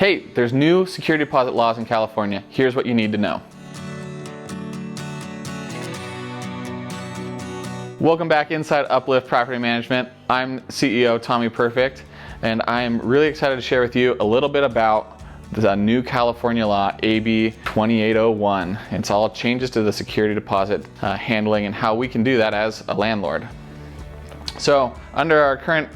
Hey, there's new security deposit laws in California. Here's what you need to know. Welcome back inside Uplift Property Management. I'm CEO Tommy Perfect, and I'm really excited to share with you a little bit about the new California law, AB 2801. It's all changes to the security deposit handling and how we can do that as a landlord. So under our current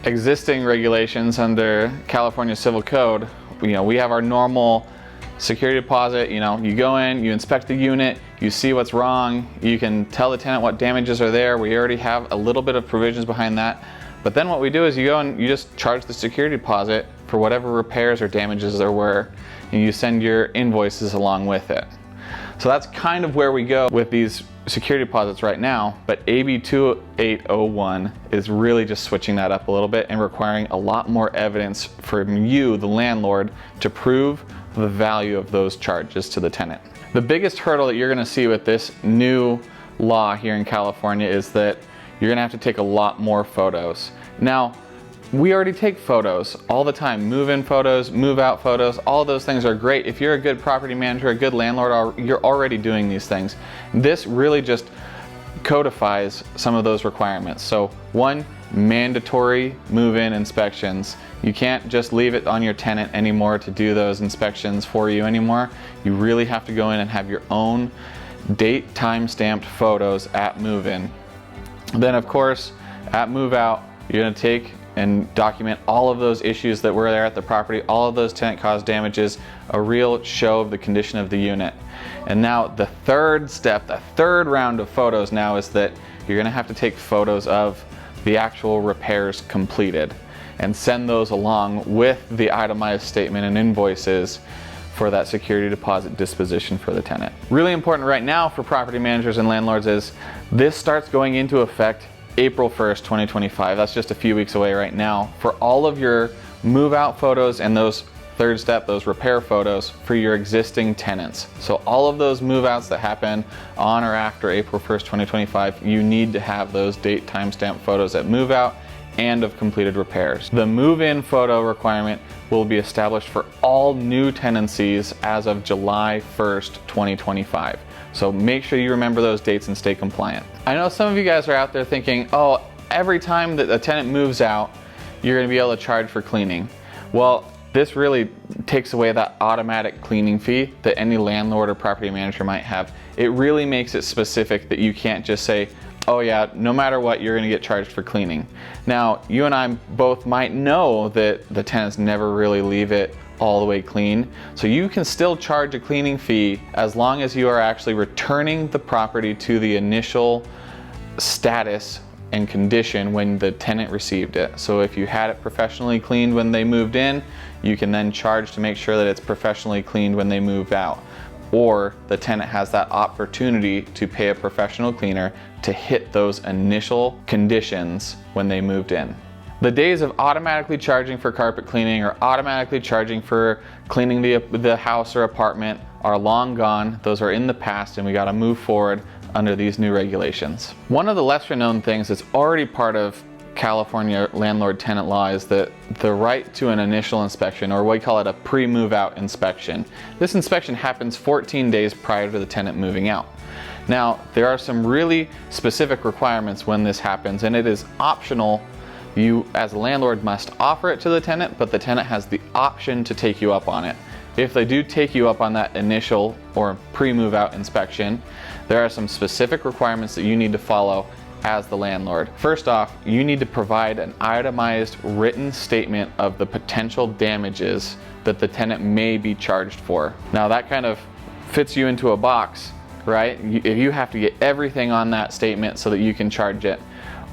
existing regulations under California Civil Code, we have our normal security deposit. You go in, you inspect the unit, you see what's wrong, you can tell the tenant what damages are there. We already have a little bit of provisions behind that. But then what we do is you go and you just charge the security deposit for whatever repairs or damages there were, and you send your invoices along with it. So that's kind of where we go with these security deposits right now, but AB 2801 is really just switching that up a little bit and requiring a lot more evidence from you, the landlord, to prove the value of those charges to the tenant. The biggest hurdle that you're gonna see with this new law here in California is that you're gonna have to take a lot more photos. Now, we already take photos all the time, move-in photos, move-out photos, all of those things are great. If you're a good property manager, a good landlord, you're already doing these things. This really just codifies some of those requirements. So one, mandatory move-in inspections. You can't just leave it on your tenant anymore to do those inspections for you anymore. You really have to go in and have your own date, time-stamped photos at move-in. Then of course, at move-out, you're gonna take and document all of those issues that were there at the property, all of those tenant caused damages, a real show of the condition of the unit. And now the third step, the third round of photos now is that you're gonna have to take photos of the actual repairs completed and send those along with the itemized statement and invoices for that security deposit disposition for the tenant. Really important right now for property managers and landlords is this starts going into effect April 1st, 2025. That's just a few weeks away right now for all of your move out photos and those third step, those repair photos for your existing tenants. So all of those move outs that happen on or after April 1st, 2025, you need to have those date timestamp photos at move out and of completed repairs. The move-in photo requirement will be established for all new tenancies as of July 1st, 2025. So make sure you remember those dates and stay compliant. I know some of you guys are out there thinking, oh, every time that a tenant moves out, you're gonna be able to charge for cleaning. Well, this really takes away that automatic cleaning fee that any landlord or property manager might have. It really makes it specific that you can't just say, oh yeah, no matter what, you're gonna get charged for cleaning. Now, you and I both might know that the tenants never really leave it all the way clean. So you can still charge a cleaning fee as long as you are actually returning the property to the initial status and condition when the tenant received it. So if you had it professionally cleaned when they moved in, you can then charge to make sure that it's professionally cleaned when they moved out. Or the tenant has that opportunity to pay a professional cleaner to hit those initial conditions when they moved in. The days of automatically charging for carpet cleaning or automatically charging for cleaning the house or apartment are long gone. Those are in the past, and we gotta move forward under these new regulations. One of the lesser known things that's already part of California landlord tenant law is that the right to an initial inspection, or we call it a pre-move out inspection. This inspection happens 14 days prior to the tenant moving out. Now, there are some really specific requirements when this happens, and it is optional. You as a landlord must offer it to the tenant, but the tenant has the option to take you up on it. If they do take you up on that initial or pre-move out inspection, there are some specific requirements that you need to follow as the landlord. First off, you need to provide an itemized written statement of the potential damages that the tenant may be charged for. Now that kind of fits you into a box, right? You have to get everything on that statement so that you can charge it.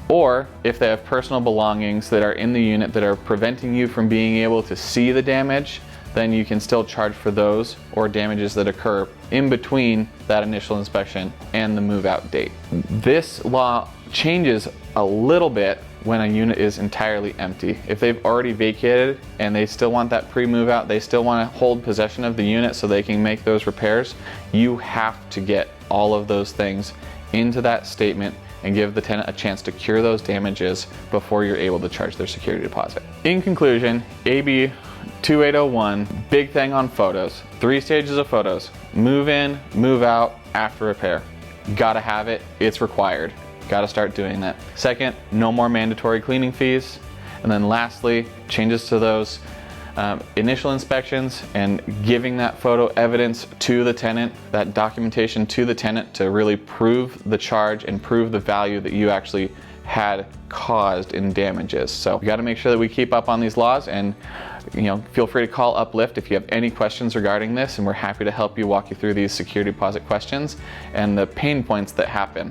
Or if they have personal belongings that are in the unit that are preventing you from being able to see the damage, then you can still charge for those or damages that occur in between that initial inspection and the move out date. This law changes a little bit when a unit is entirely empty. If they've already vacated and they still want that pre-move out, they still want to hold possession of the unit so they can make those repairs, you have to get all of those things into that statement and give the tenant a chance to cure those damages before you're able to charge their security deposit. In conclusion, AB 2801, big thing on photos. 3 stages of photos: move in, move out, after repair. Gotta have it, it's required. Gotta start doing that. Second, no more mandatory cleaning fees. And then lastly, changes to those initial inspections and giving that photo evidence to the tenant, that documentation to the tenant to really prove the charge and prove the value that you actually had caused in damages. So we got to make sure that we keep up on these laws, and feel free to call Uplift if you have any questions regarding this, and we're happy to help you walk you through these security deposit questions and the pain points that happen.